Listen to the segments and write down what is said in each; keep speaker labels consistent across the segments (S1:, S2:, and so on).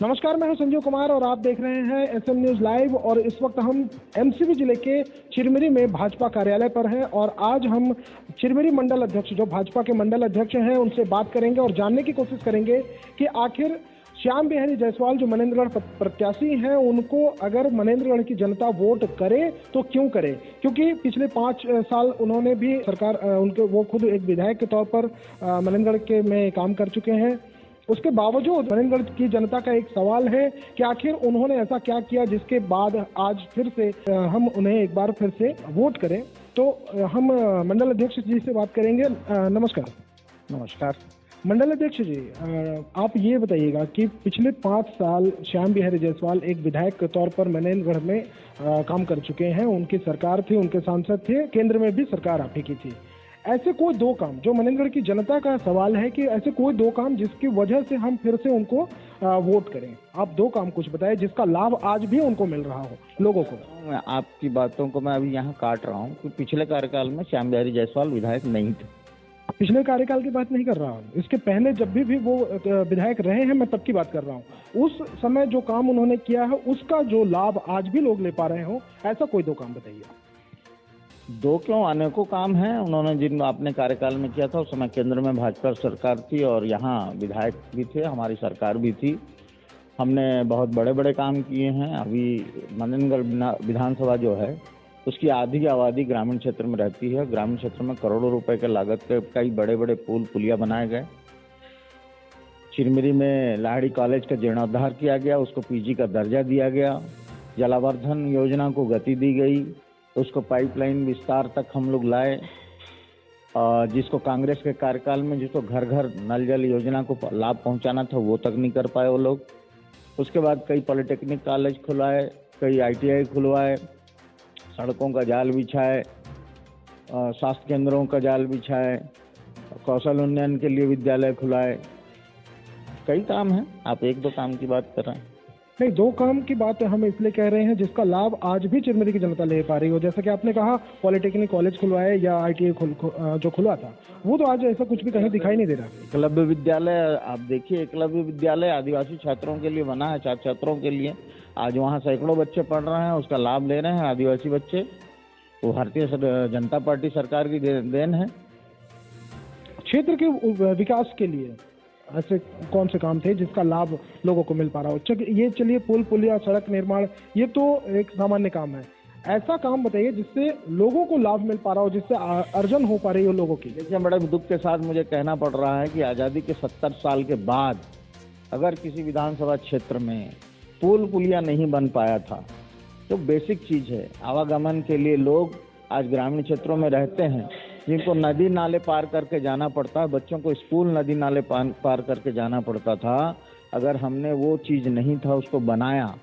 S1: नमस्कार, मैं हूं संजीव कुमार और आप देख रहे हैं एसएम न्यूज लाइव। और इस वक्त हम एमसीबी जिले के चिरमिरी में भाजपा कार्यालय पर हैं और आज हम चिरमिरी मंडल अध्यक्ष, जो भाजपा के मंडल अध्यक्ष हैं, उनसे बात करेंगे और जानने की कोशिश करेंगे कि आखिर श्याम बिहारी जायसवाल जो मनेंद्रगढ़ प्रत्याशी हैं, उनको अगर मनेंद्रगढ़ की जनता वोट करे तो क्यों करे। क्योंकि पिछले 5 साल उन्होंने भी सरकार, उनके वो खुद एक विधायक के तौर पर मनेंद्रगढ़ के में काम कर चुके हैं। उसके बावजूद मनेंद्रगढ़ की जनता का एक सवाल है कि आखिर उन्होंने ऐसा क्या किया जिसके बाद आज फिर से हम उन्हें एक बार फिर से वोट करें। तो हम मंडल अध्यक्ष जी से बात करेंगे। नमस्कार।
S2: नमस्कार
S1: मंडल अध्यक्ष जी, आप ये बताइएगा कि पिछले 5 साल श्याम बिहारी जायसवाल एक विधायक के तौर पर मनेंद्रगढ़ में काम कर चुके हैं। उनकी सरकार थी, उनके सांसद थे, केंद्र में भी सरकार आप ही की थी। ऐसे कोई 2 काम, जो मनेंद्रगढ़ की जनता का सवाल है कि ऐसे कोई 2 काम जिसकी वजह से हम फिर से उनको वोट करें। आप 2 काम कुछ बताएं जिसका लाभ आज भी उनको मिल रहा हो लोगों को।
S2: मैं आपकी बातों को मैं अभी यहाँ काट रहा हूँ कि पिछले कार्यकाल में श्याम बिहारी जायसवाल विधायक नहीं थे।
S1: पिछले कार्यकाल की बात नहीं कर रहा हूँ, इसके पहले जब भी वो विधायक रहे हैं, मैं तब की बात कर रहा हूँ। उस समय जो काम उन्होंने किया है उसका जो लाभ आज भी लोग ले पा रहे हो, ऐसा कोई 2 काम बताइए।
S2: 2 क्यों, अनेकों काम हैं उन्होंने जिन अपने कार्यकाल में किया था। उस समय केंद्र में भाजपा सरकार थी और यहाँ विधायक भी थे, हमारी सरकार भी थी। हमने बहुत बड़े बड़े काम किए हैं। अभी मनेंद्रगढ़ विधानसभा जो है उसकी आधी आबादी ग्रामीण क्षेत्र में रहती है। ग्रामीण क्षेत्र में करोड़ों रुपए के लागत के कई बड़े बड़े पुल पुलिया बनाए गए। चिरमिरी में लाहड़ी कॉलेज का जीर्णोद्धार किया गया, उसको पीजी का दर्जा दिया गया। जलावर्धन योजना को गति दी गई, उसको पाइपलाइन विस्तार तक हम लोग लाए। जिसको कांग्रेस के कार्यकाल में जिसको घर घर नल जल योजना को लाभ पहुंचाना था वो तक नहीं कर पाए वो लोग। उसके बाद कई पॉलिटेक्निक कॉलेज खुलवाए, कई आईटीआई खुलवाए, सड़कों का जाल बिछाए, स्वास्थ्य केंद्रों का जाल बिछाए, कौशल उन्नयन के लिए विद्यालय खुलाए। कई काम हैं, आप 1-2 काम की बात कर रहे हैं।
S1: नहीं, 2 काम की बात हम इसलिए कह रहे हैं जिसका लाभ आज भी चिरमिरी की जनता ले पा रही हो। जैसा कि आपने कहा पॉलिटेक्निक कॉलेज खुलवाए या आईटीआई जो खुला था, वो तो आज ऐसा कुछ भी कहीं दिखाई नहीं दे रहा।
S2: एकलव्य विद्यालय आप देखिए, एकलव्य विद्यालय आदिवासी छात्रों के लिए बना है, छात्रों के लिए। आज वहाँ सैकड़ों बच्चे पढ़ रहे हैं, उसका लाभ ले रहे हैं आदिवासी बच्चे। वो भारतीय जनता पार्टी सरकार की देन है।
S1: क्षेत्र के विकास के लिए ऐसे कौन से काम थे जिसका लाभ लोगों को मिल पा रहा हो? ये चलिए, पुल पुलिया सड़क निर्माण ये तो एक सामान्य काम है। ऐसा काम बताइए जिससे लोगों को लाभ मिल पा रहा हो, जिससे अर्जन हो पा रही हो लोगों की।
S2: देखिए, बड़े दुख के साथ मुझे कहना पड़ रहा है कि आज़ादी के 70 साल के बाद अगर किसी विधानसभा क्षेत्र में पुल पुलिया नहीं बन पाया था, तो बेसिक चीज़ है आवागमन के लिए। लोग आज ग्रामीण क्षेत्रों में रहते हैं जिनको नदी नाले पार करके जाना पड़ता है, बच्चों को स्कूल नदी नाले पार करके जाना पड़ता था। अगर हमने वो चीज़ नहीं था उसको बनाया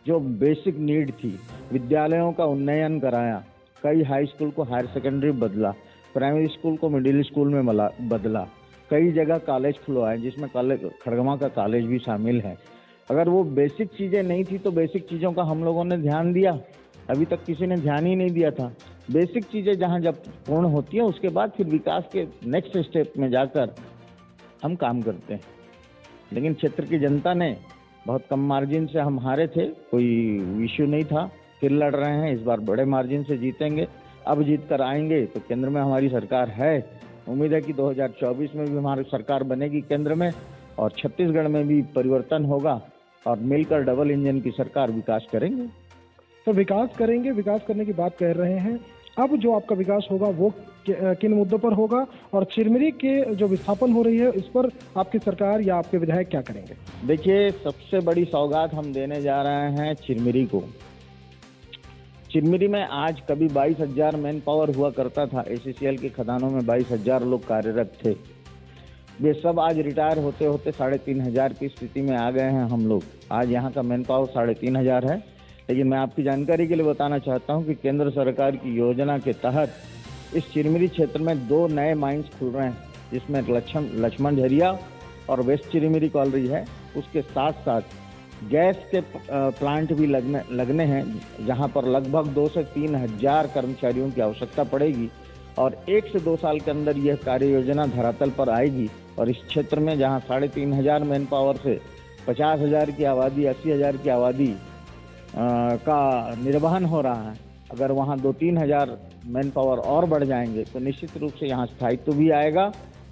S2: जो बेसिक नीड थी, विद्यालयों का उन्नयन कराया, कई हाई स्कूल को हायर सेकेंडरी बदला, प्राइमरी स्कूल को मिडिल स्कूल में बदला, कई जगह कॉलेज खुलवाए जिसमें खड़गमा का कॉलेज भी शामिल है। अगर वो बेसिक चीज़ें नहीं थी तो बेसिक चीज़ों का हम लोगों ने ध्यान दिया? अभी तक किसी ने ध्यान ही नहीं दिया था। बेसिक चीज़ें जहाँ जब पूर्ण होती हैं उसके बाद फिर विकास के नेक्स्ट स्टेप में जाकर हम काम करते हैं। लेकिन क्षेत्र की जनता ने बहुत कम मार्जिन से, हम हारे थे, कोई इश्यू नहीं था, फिर लड़ रहे हैं। इस बार बड़े मार्जिन से जीतेंगे। अब जीत कर आएंगे तो केंद्र में हमारी सरकार है। उम्मीद है कि 2024 में भी हमारी सरकार बनेगी केंद्र में, और छत्तीसगढ़ में भी परिवर्तन होगा और मिलकर डबल इंजन की सरकार विकास करेंगे।
S1: तो विकास करेंगे, विकास करने की बात कह रहे हैं। अब जो आपका विकास होगा वो किन मुद्दों पर होगा, और चिरमिरी के जो विस्थापन हो रही है इस पर आपकी सरकार या आपके विधायक क्या करेंगे?
S2: देखिए, सबसे बड़ी सौगात हम देने जा रहे हैं चिरमिरी को। चिरमिरी में आज कभी 22,000 मैन पावर हुआ करता था। ACCL के खदानों में 22,000 लोग कार्यरत थे। वे सब आज रिटायर होते होते 3,500 की स्थिति में आ गए हैं हम लोग। आज यहाँ का मैन पावर 3,500 है। लेकिन मैं आपकी जानकारी के लिए बताना चाहता हूँ कि केंद्र सरकार की योजना के तहत इस चिरमिरी क्षेत्र में 2 नए माइंस खुल रहे हैं, जिसमें लक्ष्मण झरिया और वेस्ट चिरमिरी कॉलरी है। उसके साथ साथ गैस के प्लांट भी लगने हैं, जहाँ पर लगभग 2 से 3 हज़ार कर्मचारियों की आवश्यकता पड़ेगी। और 1 से 2 साल के अंदर यह कार्य योजना धरातल पर आएगी और इस क्षेत्र में जहां 3,500 मैन पावर से 50,000 की आबादी, 80,000 की आबादी का निर्वहन हो रहा है। अगर वहाँ 2-3 हज़ार मैन पावर और बढ़ जाएंगे तो निश्चित रूप से यहाँ स्थायित्व भी आएगा,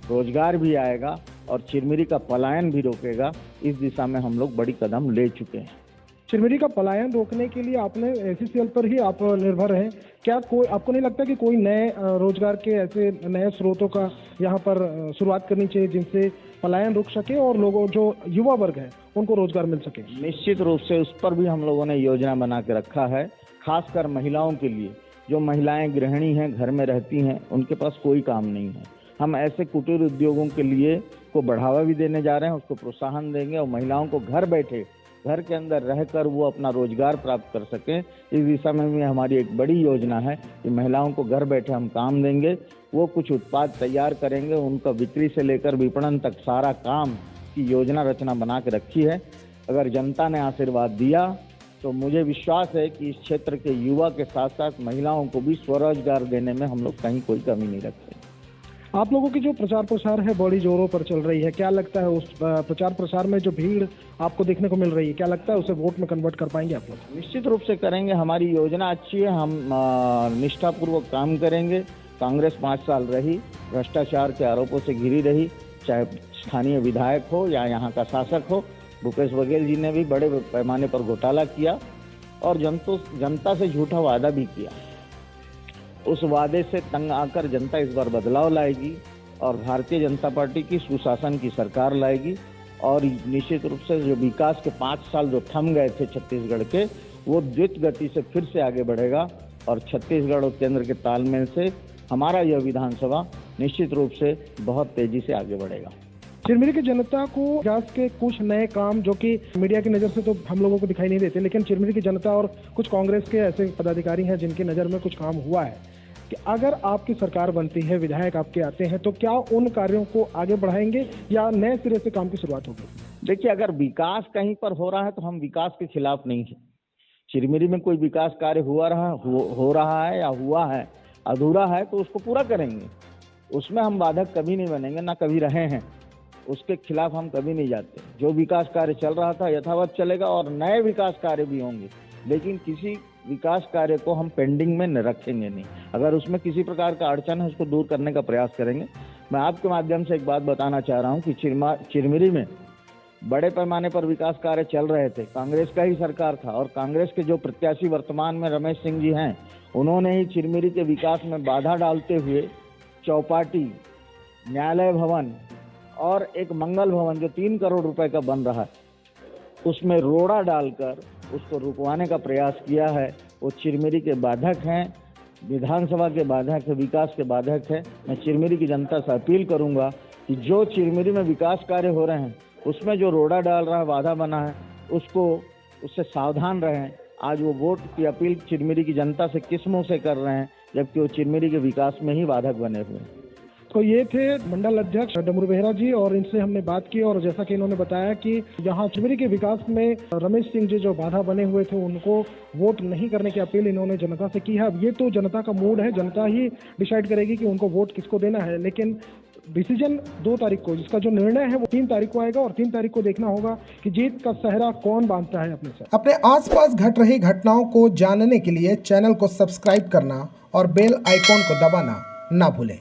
S2: रोजगार भी आएगा और चिरमिरी का पलायन भी रोकेगा। इस दिशा में हम लोग बड़ी कदम ले चुके हैं।
S1: चिरमिरी का पलायन रोकने के लिए आपने एसईसीएल पर ही आप निर्भर हैं। क्या कोई आपको नहीं लगता कि कोई नए रोजगार के ऐसे नए स्रोतों का यहाँ पर शुरुआत करनी चाहिए जिनसे पलायन रुक सके और लोगों जो युवा वर्ग है उनको रोजगार मिल सके?
S2: निश्चित रूप से उस पर भी हम लोगों ने योजना बना के रखा है, खासकर महिलाओं के लिए। जो महिलाएं गृहिणी हैं, घर में रहती हैं, उनके पास कोई काम नहीं है। हम ऐसे कुटीर उद्योगों के लिए को बढ़ावा भी देने जा रहे हैं, उसको प्रोत्साहन देंगे और महिलाओं को घर बैठे, घर के अंदर रहकर वो अपना रोजगार प्राप्त कर सकें। इस दिशा में भी हमारी एक बड़ी योजना है कि महिलाओं को घर बैठे हम काम देंगे। वो कुछ उत्पाद तैयार करेंगे, उनका बिक्री से लेकर विपणन तक सारा काम की योजना रचना बना के रखी है। अगर जनता ने आशीर्वाद दिया तो मुझे विश्वास है कि इस क्षेत्र के युवा के साथ साथ महिलाओं को भी स्वरोजगार देने में हम लोग कहीं कोई कमी नहीं रखते।
S1: आप लोगों की जो प्रचार प्रसार है बड़ी जोरों पर चल रही है, क्या लगता है उस प्रचार प्रसार में जो भीड़ आपको देखने को मिल रही है, क्या लगता है उसे वोट में कन्वर्ट कर पाएंगे आप लोग?
S2: निश्चित रूप से करेंगे। हमारी योजना अच्छी है, हम निष्ठापूर्वक काम करेंगे। कांग्रेस 5 साल रही, भ्रष्टाचार के आरोपों से घिरी रही, चाहे स्थानीय विधायक हो या यहाँ का शासक हो। भूपेश बघेल जी ने भी बड़े पैमाने पर घोटाला किया और जनता से झूठा वादा भी किया। उस वादे से तंग आकर जनता इस बार बदलाव लाएगी और भारतीय जनता पार्टी की सुशासन की सरकार लाएगी और निश्चित रूप से जो विकास के 5 साल जो थम गए थे छत्तीसगढ़ के, वो द्रुत गति से फिर से आगे बढ़ेगा और छत्तीसगढ़ और केंद्र के तालमेल से हमारा यह विधानसभा निश्चित रूप से बहुत तेजी से आगे बढ़ेगा।
S1: चिरमिरी की जनता को विकास के कुछ नए काम जो कि मीडिया की नज़र से तो हम लोगों को दिखाई नहीं देते, लेकिन चिरमिरी की जनता और कुछ कांग्रेस के ऐसे पदाधिकारी हैं जिनकी नज़र में कुछ काम हुआ है कि अगर आपकी सरकार बनती है, विधायक आपके आते हैं, तो क्या उन कार्यों को आगे बढ़ाएंगे या नए सिरे से काम की शुरुआत होगी?
S2: देखिए, अगर विकास कहीं पर हो रहा है तो हम विकास के खिलाफ नहीं है। चिरमिरी में कोई विकास कार्य हो रहा है या हुआ है, अधूरा है, तो उसको पूरा करेंगे। उसमें हम बाधक कभी नहीं बनेंगे, ना कभी रहे हैं। उसके खिलाफ हम कभी नहीं जाते। जो विकास कार्य चल रहा था यथावत चलेगा और नए विकास कार्य भी होंगे, लेकिन किसी विकास कार्य को हम पेंडिंग में न रखेंगे नहीं। अगर उसमें किसी प्रकार का अड़चन है उसको दूर करने का प्रयास करेंगे। मैं आपके माध्यम से एक बात बताना चाह रहा हूं कि चिरमिरी में बड़े पैमाने पर विकास कार्य चल रहे थे। कांग्रेस का ही सरकार था और कांग्रेस के जो प्रत्याशी वर्तमान में रमेश सिंह जी हैं, उन्होंने ही चिरमिरी के विकास में बाधा डालते हुए चौपाटी, न्यायालय भवन और एक मंगल भवन जो 3 करोड़ रुपए का बन रहा है, उसमें रोड़ा डालकर उसको रुकवाने का प्रयास किया है। वो चिरमिरी के बाधक हैं, विधानसभा के बाधक है, विकास के बाधक है। मैं चिरमिरी की जनता से अपील करूंगा कि जो चिरमिरी में विकास कार्य हो रहे हैं उसमें जो रोड़ा डाल रहा है, बाधा बना है, उससे सावधान रहें। आज वो वोट की अपील चिरमिरी की जनता से किस मुंह से कर रहे हैं, जबकि वो चिरमिरी के विकास में ही बाधक बने हुए हैं।
S1: तो ये थे मंडल अध्यक्ष डमरू बेहरा जी और इनसे हमने बात की और जैसा कि इन्होंने बताया कि यहाँ चिरमिरी के विकास में रमेश सिंह जी जो बाधा बने हुए थे उनको वोट नहीं करने की अपील इन्होंने जनता से की है। अब ये तो जनता का मूड है, जनता ही डिसाइड करेगी कि उनको वोट किसको देना है, लेकिन डिसीजन 2 तारीख को, जिसका जो निर्णय है वो 3 तारीख को आएगा और 3 तारीख को देखना होगा कि जीत का सेहरा कौन बांधता है अपने साथ।
S3: अपने आसपास घट रही घटनाओं को जानने के लिए चैनल को सब्सक्राइब करना और बेल आइकॉन को दबाना ना भूलें।